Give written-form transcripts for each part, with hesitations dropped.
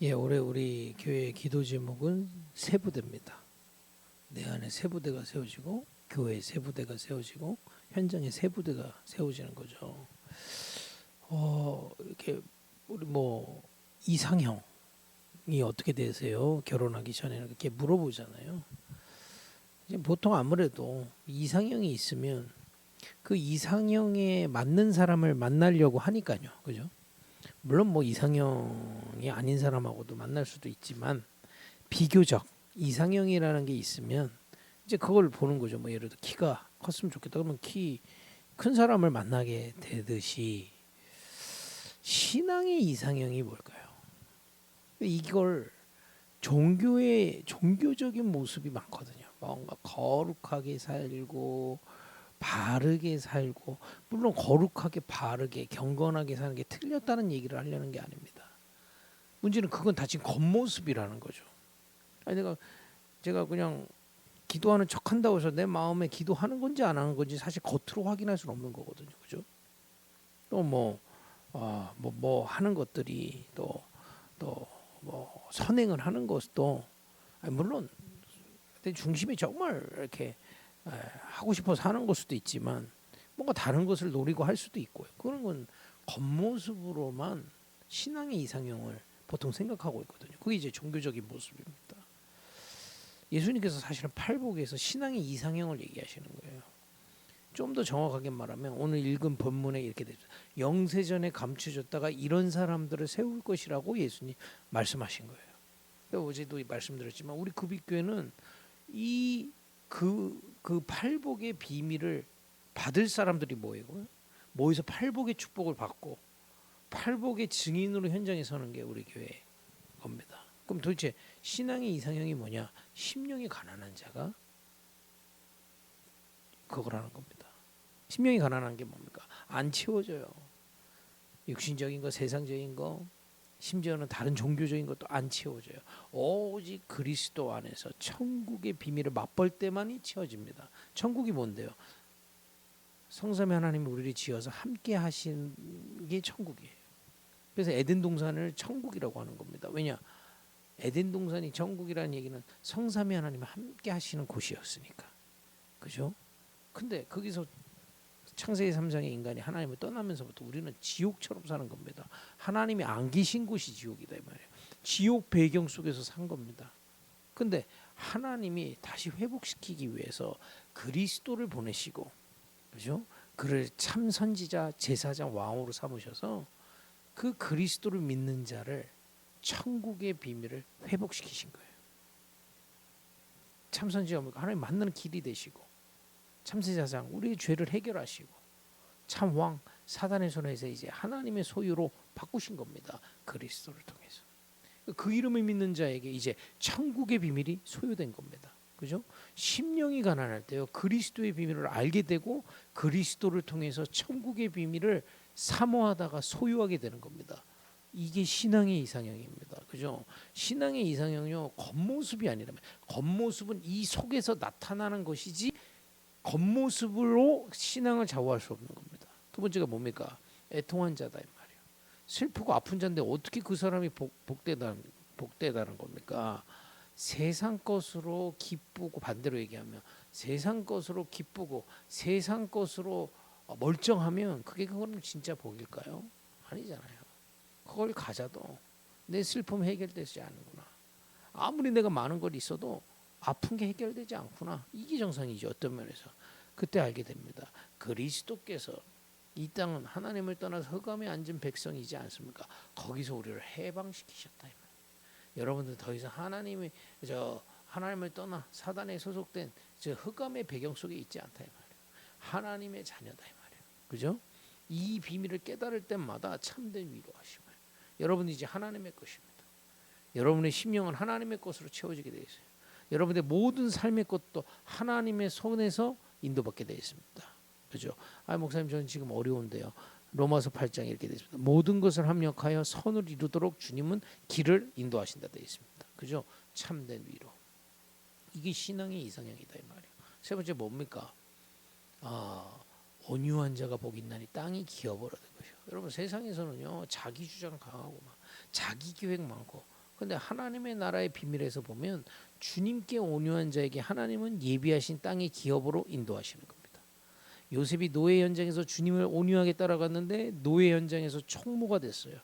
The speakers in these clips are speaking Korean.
예, 올해 우리 교회 기도 제목은 세부대입니다. 내 안에 세부대가 세워지고 교회에 세부대가 세워지고 현장에 세부대가 세워지는 거죠. 이렇게 우리 뭐 이상형이 어떻게 되세요? 결혼하기 전에 이렇게 물어보잖아요. 이제 보통 아무래도 이상형이 있으면 그 이상형에 맞는 사람을 만나려고 하니까요. 그죠? 물론 뭐 이상형이 아닌 사람하고도 만날 수도 있지만 비교적 이상형이라는 게 있으면 이제 그걸 보는 거죠. 뭐 예를 들어 키가 컸으면 좋겠다 그러면 키 큰 사람을 만나게 되듯이 신앙의 이상형이 뭘까요? 이걸 종교의 종교적인 모습이 많거든요. 뭔가 거룩하게 살고 바르게 살고, 물론 거룩하게 바르게 경건하게 사는 게 틀렸다는 얘기를 하려는 게 아닙니다. 문제는 그건 다 지금 겉모습이라는 거죠. 아니 제가 그냥 기도하는 척한다고 해서 내 마음에 기도하는 건지 안 하는 건지 사실 겉으로 확인할 수는 없는 거거든요. 그죠? 또 뭐 하는 것들이 또 뭐 선행을 하는 것도 물론 내 중심이 정말 이렇게 하고 싶어서 하는 걸 수도 있지만 뭔가 다른 것을 노리고 할 수도 있고요. 그런 건 겉모습으로만 신앙의 이상형을 보통 생각하고 있거든요. 그게 이제 종교적인 모습입니다. 예수님께서 사실은 팔복에서 신앙의 이상형을 얘기하시는 거예요. 좀 더 정확하게 말하면 오늘 읽은 본문에 이렇게 되죠. 영세전에 감추졌다가 이런 사람들을 세울 것이라고 예수님 말씀하신 거예요. 어제도 말씀드렸지만 우리 구빛교회는 그 팔복의 비밀을 받을 사람들이 모여서 팔복의 축복을 받고 팔복의 증인으로 현장에 서는 게 우리 교회 겁니다. 그럼 도대체 신앙의 이상형이 뭐냐? 심령이 가난한 자가 그거라는 겁니다. 심령이 가난한 게 뭡니까? 안 채워져요. 육신적인 거, 세상적인 거, 심지어는 다른 종교적인 것도 안 채워져요. 오직 그리스도 안에서 천국의 비밀을 맛볼 때만이 채워집니다. 천국이 뭔데요? 성삼위 하나님이 우리를 지어서 함께 하신 게 천국이에요. 그래서 에덴 동산을 천국이라고 하는 겁니다. 왜냐? 에덴 동산이 천국이라는 얘기는 성삼위 하나님이 함께 하시는 곳이었으니까. 그죠? 근데 거기서 창세기 3장의 인간이 하나님을 떠나면서부터 우리는 지옥처럼 사는 겁니다. 하나님이 안 계신 곳이 지옥이다 이 말이에요. 지옥 배경 속에서 산 겁니다. 근데 하나님이 다시 회복시키기 위해서 그리스도를 보내시고, 그죠? 그를 참 선지자, 제사장, 왕으로 삼으셔서 그 그리스도를 믿는 자를 천국의 비밀을 회복시키신 거예요. 참 선지자가 하나님 만나는 길이 되시고, 참제사장 우리의 죄를 해결하시고, 참 왕 사단의 손에서 이제 하나님의 소유로 바꾸신 겁니다. 그리스도를 통해서. 그 이름을 믿는 자에게 이제 천국의 비밀이 소유된 겁니다. 그죠? 심령이 가난할 때요 그리스도의 비밀을 알게 되고 그리스도를 통해서 천국의 비밀을 사모하다가 소유하게 되는 겁니다. 이게 신앙의 이상형입니다. 그죠? 신앙의 이상형요 겉모습이 아니라면 겉모습은 이 속에서 나타나는 것이지 겉모습으로 신앙을 좌우할 수 없는 겁니다. 두 번째가 뭡니까? 애통한 자다 이 말이에요. 슬프고 아픈 자인데 어떻게 그 사람이 복되다는 겁니까? 세상 것으로 기쁘고, 반대로 얘기하면 세상 것으로 기쁘고 세상 것으로 멀쩡하면 그거는 진짜 복일까요? 아니잖아요. 그걸 가져도 내 슬픔 해결되지 않는구나. 아무리 내가 많은 걸 있어도 아픈 게 해결되지 않구나. 이게 정상이죠. 어떤 면에서. 그때 알게 됩니다. 그리스도께서 이 땅은 하나님을 떠나서 흑암에 앉은 백성이지 않습니까? 거기서 우리를 해방시키셨다. 여러분들 더 이상 하나님을 떠나 사단에 소속된 저 흑암의 배경 속에 있지 않다 이 말이에요. 하나님의 자녀다 이 말이에요. 그죠? 이 비밀을 깨달을 때마다 참된 위로하심을. 여러분이 이제 하나님의 것입니다. 여러분의 심령은 하나님의 것으로 채워지게 되어 있어요. 여러분의 모든 삶의 것도 하나님의 손에서 인도받게 되어 있습니다. 그죠? 목사님 저는 지금 어려운데요. 로마서 8장에 이렇게 되어 있습니다. 모든 것을 합력하여 선을 이루도록 주님은 길을 인도하신다 되어 있습니다. 그죠? 참된 위로. 이게 신앙의 이상형이다 이 말이에요. 세 번째 뭡니까? 온유한 자가 복이 있나니 땅이 기어버려 된 것이요. 여러분 세상에서는요 자기 주장 강하고 막 자기 계획 많고 근데 하나님의 나라의 비밀에서 보면 주님께 온유한 자에게 하나님은 예비하신 땅의 기업으로 인도하시는 겁니다. 요셉이 노예 현장에서 주님을 온유하게 따라갔는데 노예 현장에서 총무가 됐어요.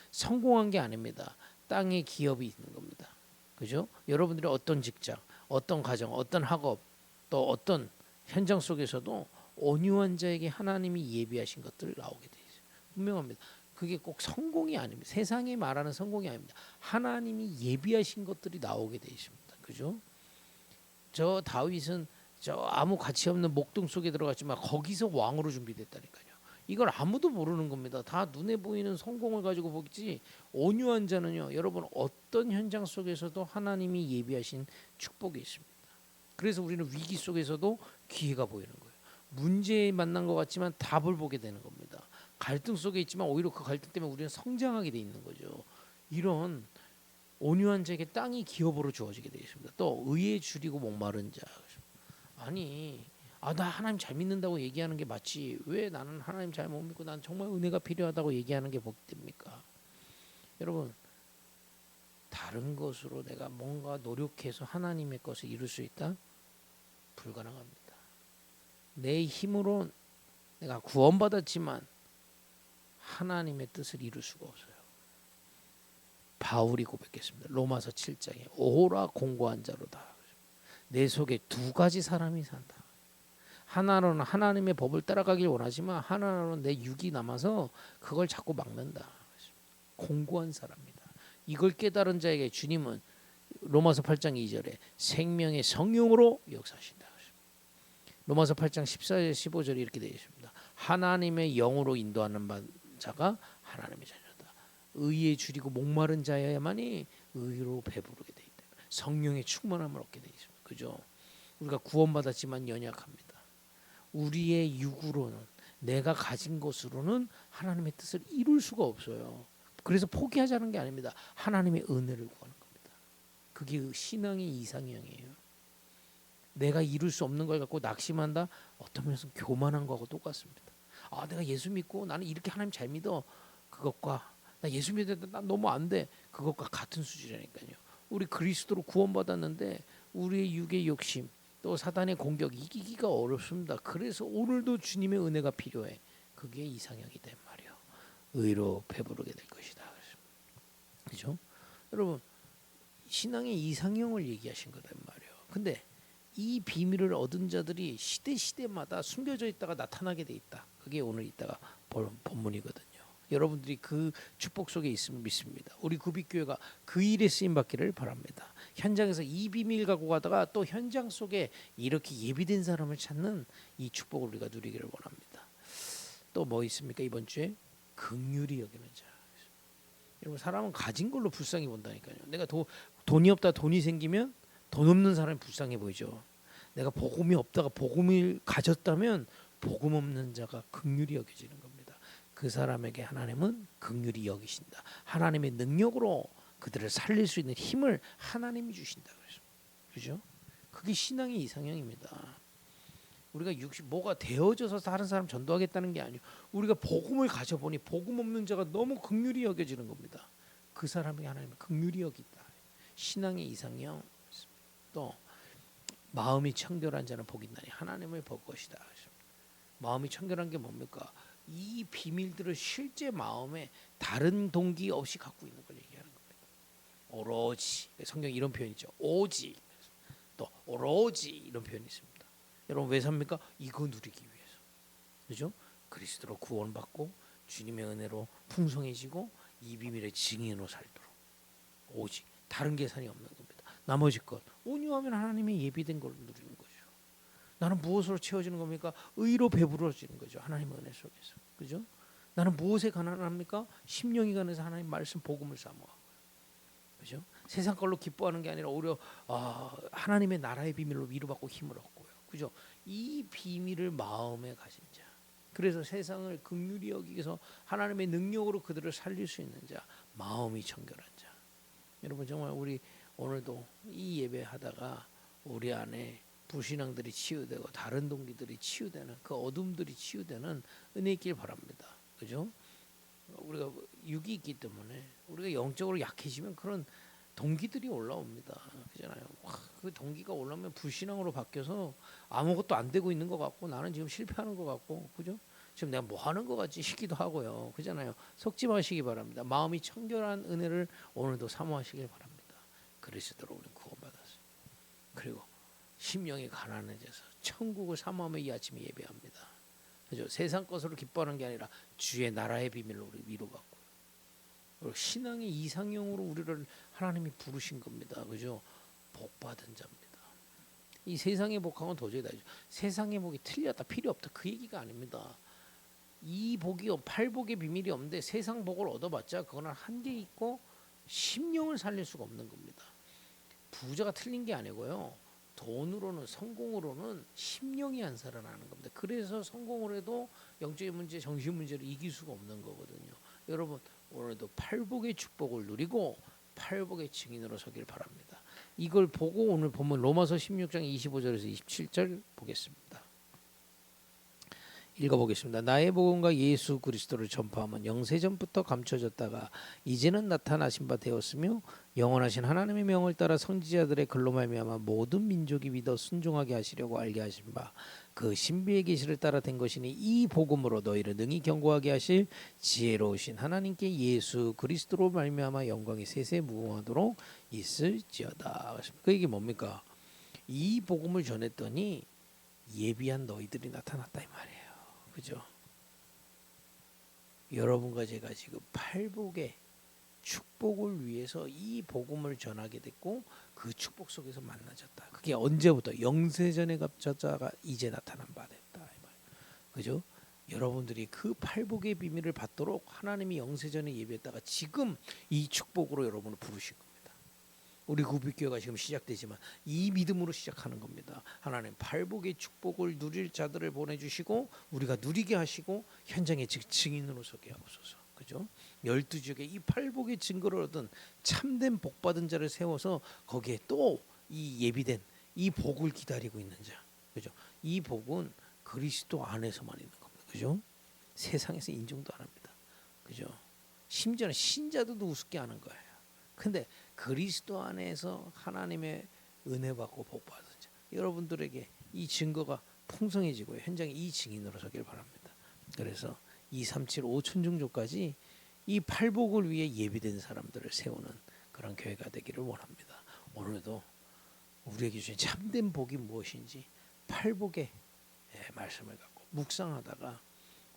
성공한 게 아닙니다. 땅의 기업이 있는 겁니다. 그죠? 여러분들이 어떤 직장, 어떤 가정, 어떤 학업, 또 어떤 현장 속에서도 온유한 자에게 하나님이 예비하신 것들 나오게 돼 있어요. 분명합니다. 그게 꼭 성공이 아닙니다. 세상이 말하는 성공이 아닙니다. 하나님이 예비하신 것들이 나오게 돼 있습니다. 그죠? 저 다윗은 저 아무 가치 없는 목동 속에 들어갔지만 거기서 왕으로 준비됐다니까요. 이걸 아무도 모르는 겁니다. 다 눈에 보이는 성공을 가지고 보겠지. 온유한 자는요, 여러분 어떤 현장 속에서도 하나님이 예비하신 축복이 있습니다. 그래서 우리는 위기 속에서도 기회가 보이는 거예요. 문제에 만난 것 같지만 답을 보게 되는 겁니다. 갈등 속에 있지만 오히려 그 갈등 때문에 우리는 성장하게 돼 있는 거죠. 이런 온유한 자에게 땅이 기업으로 주어지게 되어 있습니다. 또 의에 줄이고 목마른 자. 아니, 나 하나님 잘 믿는다고 얘기하는 게 맞지. 왜 나는 하나님 잘 못 믿고 난 정말 은혜가 필요하다고 얘기하는 게 복됩니까? 여러분, 다른 것으로 내가 뭔가 노력해서 하나님의 것을 이룰 수 있다? 불가능합니다. 내 힘으로 내가 구원받았지만 하나님의 뜻을 이룰 수가 없어요. 바울이 고백했습니다. 로마서 7장에 오라 공고한 자로다. 내 속에 두 가지 사람이 산다. 하나로는 하나님의 법을 따라가길 원하지만 하나로는 내 육이 남아서 그걸 자꾸 막는다. 공고한 사람이다. 이걸 깨달은 자에게 주님은 로마서 8장 2절에 생명의 성령으로 역사하신다. 로마서 8장 14절 15절에 이렇게 되어 있습니다. 하나님의 영으로 인도하는 자가 하나님의 자녀다. 의에 줄이고 목마른 자여야만이 의로 배부르게 되어 있다. 성령의 충만함을 얻게 되어 있습니다. 그죠? 우리가 구원받았지만 연약합니다. 우리의 육으로는 내가 가진 것으로는 하나님의 뜻을 이룰 수가 없어요. 그래서 포기하자는 게 아닙니다. 하나님의 은혜를 구하는 겁니다. 그게 신앙의 이상형이에요. 내가 이룰 수 없는 걸 갖고 낙심한다? 어떤 면에서 교만한 거하고 똑같습니다. 내가 예수 믿고 나는 이렇게 하나님 잘 믿어. 그것과 나 예수 믿는데 난 너무 안 돼. 그것과 같은 수준이라니까요. 우리 그리스도로 구원받았는데 우리의 육의 욕심 또 사단의 공격 이기기가 어렵습니다. 그래서 오늘도 주님의 은혜가 필요해. 그게 이상형이 된 말이요. 의로 배부르게 될 것이다. 그렇죠? 여러분 신앙의 이상형을 얘기하신 거란 말이에요. 근데 이 비밀을 얻은 자들이 시대마다 숨겨져 있다가 나타나게 돼 있다. 그게 오늘 이따가 볼 본문이거든요. 여러분들이 그 축복 속에 있음을 믿습니다. 우리 구빛교회가 그 일에 쓰임 받기를 바랍니다. 현장에서 이 비밀 갖고 가다가 또 현장 속에 이렇게 예비된 사람을 찾는 이 축복을 우리가 누리기를 원합니다. 또 뭐 있습니까? 이번 주에 긍휼히 여기는 자. 여러분 사람은 가진 걸로 불쌍히 본다니까요. 내가 돈이 없다 돈이 생기면 돈 없는 사람이 불쌍해 보이죠. 내가 복음이 없다가 복음을 가졌다면 복음 없는 자가 긍휼히 여겨지는 겁니다. 그 사람에게 하나님은 긍휼히 여기신다. 하나님의 능력으로 그들을 살릴 수 있는 힘을 하나님이 주신다. 그죠? 그게 신앙의 이상형입니다. 우리가 뭐가 되어져서 다른 사람 전도하겠다는 게 아니에요. 우리가 복음을 가져보니 복음 없는 자가 너무 긍휼히 여겨지는 겁니다. 그 사람에게 하나님은 긍휼히 여긴다. 신앙의 이상형. 또 마음이 청결한 자는 복이 있나니 하나님을 볼 것이다. 마음이 청결한 게 뭡니까? 이 비밀들을 실제 마음에 다른 동기 없이 갖고 있는 걸 얘기하는 겁니다. 오로지 성경 이런 표현 있죠. 오직 또 오로지 이런 표현이 있습니다. 여러분 왜 삽니까? 이거 누리기 위해서. 그죠? 그리스도로 구원받고 주님의 은혜로 풍성해지고 이 비밀의 증인으로 살도록. 오직 다른 계산이 없는 겁니다. 나머지 것 온유하면 하나님의 예비된 걸 누리는 거죠. 나는 무엇으로 채워지는 겁니까? 의로 배부러지는 거죠. 하나님의 은혜 속에서. 그죠? 나는 무엇에 가난합니까? 심령이 가난해서 하나님 말씀 복음을 사모하고요. 그죠? 세상 걸로 기뻐하는 게 아니라 오히려 하나님의 나라의 비밀로 위로받고 힘을 얻고요. 그죠? 이 비밀을 마음에 가진 자. 그래서 세상을 긍휼히 여기기 위해서 하나님의 능력으로 그들을 살릴 수 있는 자. 마음이 청결한 자. 여러분 정말 우리 오늘도 이 예배하다가 우리 안에 불신앙들이 치유되고 다른 동기들이 치유되는 그 어둠들이 치유되는 은혜 있길 바랍니다. 그죠? 우리가 육이 있기 때문에 우리가 영적으로 약해지면 그런 동기들이 올라옵니다. 그잖아요. 와, 그 동기가 올라오면 불신앙으로 바뀌어서 아무것도 안 되고 있는 것 같고 나는 지금 실패하는 것 같고 그죠? 지금 내가 뭐 하는 것 같지 싶기도 하고요. 그잖아요. 속지 마시기 바랍니다. 마음이 청결한 은혜를 오늘도 사모하시길 바랍니다. 그리스도로 우리는 구원받았어요. 그리고 심령이 가난해져서 천국을 사모하며 이 아침에 예배합니다. 그죠? 세상 것으로 기뻐하는 게 아니라 주의 나라의 비밀로 우리 위로받고 신앙의 이상형으로 우리를 하나님이 부르신 겁니다. 그죠? 복 받은 자입니다. 이 세상의 복하고는 도저히 다르죠. 세상의 복이 틀렸다 필요 없다 그 얘기가 아닙니다. 이 복이 팔복의 비밀이 없는데 세상 복을 얻어봤자 그거는 한계 있고 심령을 살릴 수가 없는 겁니다. 부자가 틀린 게 아니고요. 돈으로는 성공으로는 심령이 안 살아나는 겁니다. 그래서 성공을 해도 영적인 문제, 정신 문제를 이길 수가 없는 거거든요. 여러분 오늘도 팔복의 축복을 누리고 팔복의 증인으로 서길 바랍니다. 이걸 보고 오늘 보면 로마서 16장 25절에서 27절 보겠습니다. 읽어보겠습니다. 나의 복음과 예수 그리스도를 전파함은 영세전부터 감춰졌다가 이제는 나타나신 바 되었으며 영원하신 하나님의 명을 따라 선지자들의 글로 말미암아 모든 민족이 믿어 순종하게 하시려고 알게 하신 바 그 신비의 계시를 따라 된 것이니 이 복음으로 너희를 능히 견고하게 하실 지혜로우신 하나님께 예수 그리스도로 말미암아 영광이 세세 무궁하도록 있을지어다. 그 얘기 뭡니까? 이 복음을 전했더니 예비한 너희들이 나타났다 이 말이에요. 그죠? 여러분과 제가 지금 팔복의 축복을 위해서 이 복음을 전하게 됐고 그 축복 속에서 만나졌다. 그게 언제부터? 영세전에 갇혔다가 이제 나타난 바 됐다. 그죠? 여러분들이 그 팔복의 비밀을 받도록 하나님이 영세전에 예비했다가 지금 이 축복으로 여러분을 부르신 겁니다. 우리 구빛교회가 지금 시작되지만 이 믿음으로 시작하는 겁니다. 하나님 팔복의 축복을 누릴 자들을 보내주시고 우리가 누리게 하시고 현장에 증인으로 서게 하옵소서. 그죠? 12지역에 이 팔복의 증거를 얻은 참된 복받은 자를 세워서 거기에 또 이 예비된 이 복을 기다리고 있는 자. 그죠? 이 복은 그리스도 안에서만 있는 겁니다. 그죠? 세상에서 인정도 안 합니다. 그죠? 심지어는 신자들도 우습게 하는 거예요. 근데 그리스도 안에서 하나님의 은혜 받고 복 받은 자 여러분들에게 이 증거가 풍성해지고요. 현장에 이 증인으로 서길 바랍니다. 그래서 237 5천중조까지 이 팔복을 위해 예비된 사람들을 세우는 그런 교회가 되기를 원합니다. 오늘도 우리에게 주신 참된 복이 무엇인지 팔복의 말씀을 갖고 묵상하다가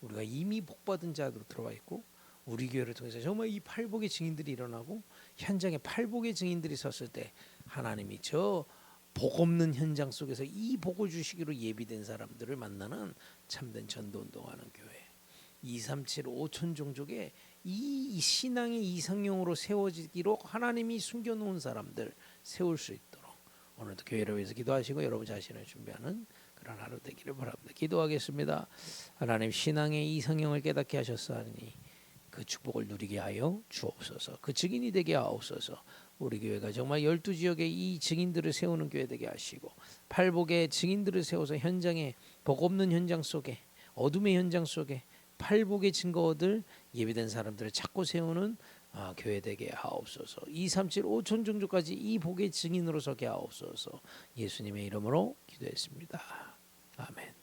우리가 이미 복받은 자로 들어와 있고 우리 교회를 통해서 정말 이 팔복의 증인들이 일어나고 현장에 팔복의 증인들이 섰을 때 하나님이 저 복 없는 현장 속에서 이 복을 주시기로 예비된 사람들을 만나는 참된 전도운동하는 교회 237 5천 종족의 이 신앙의 이상형으로 세워지기로 하나님이 숨겨놓은 사람들 세울 수 있도록 오늘도 교회를 위해서 기도하시고 여러분 자신을 준비하는 그런 하루 되기를 바랍니다. 기도하겠습니다. 하나님 신앙의 이상형을 깨닫게 하셨사오니 그 축복을 누리게 하여 주옵소서. 그 증인이 되게 하옵소서. 우리 교회가 정말 12지역에 이 증인들을 세우는 교회 되게 하시고 팔복의 증인들을 세워서 현장에 복 없는 현장 속에 어둠의 현장 속에 팔복의 증거 얻을 예비된 사람들을 찾고 세우는 교회 되게 하옵소서. 237 5천 종족까지 이 복의 증인으로 서게 하옵소서. 예수님의 이름으로 기도했습니다. 아멘.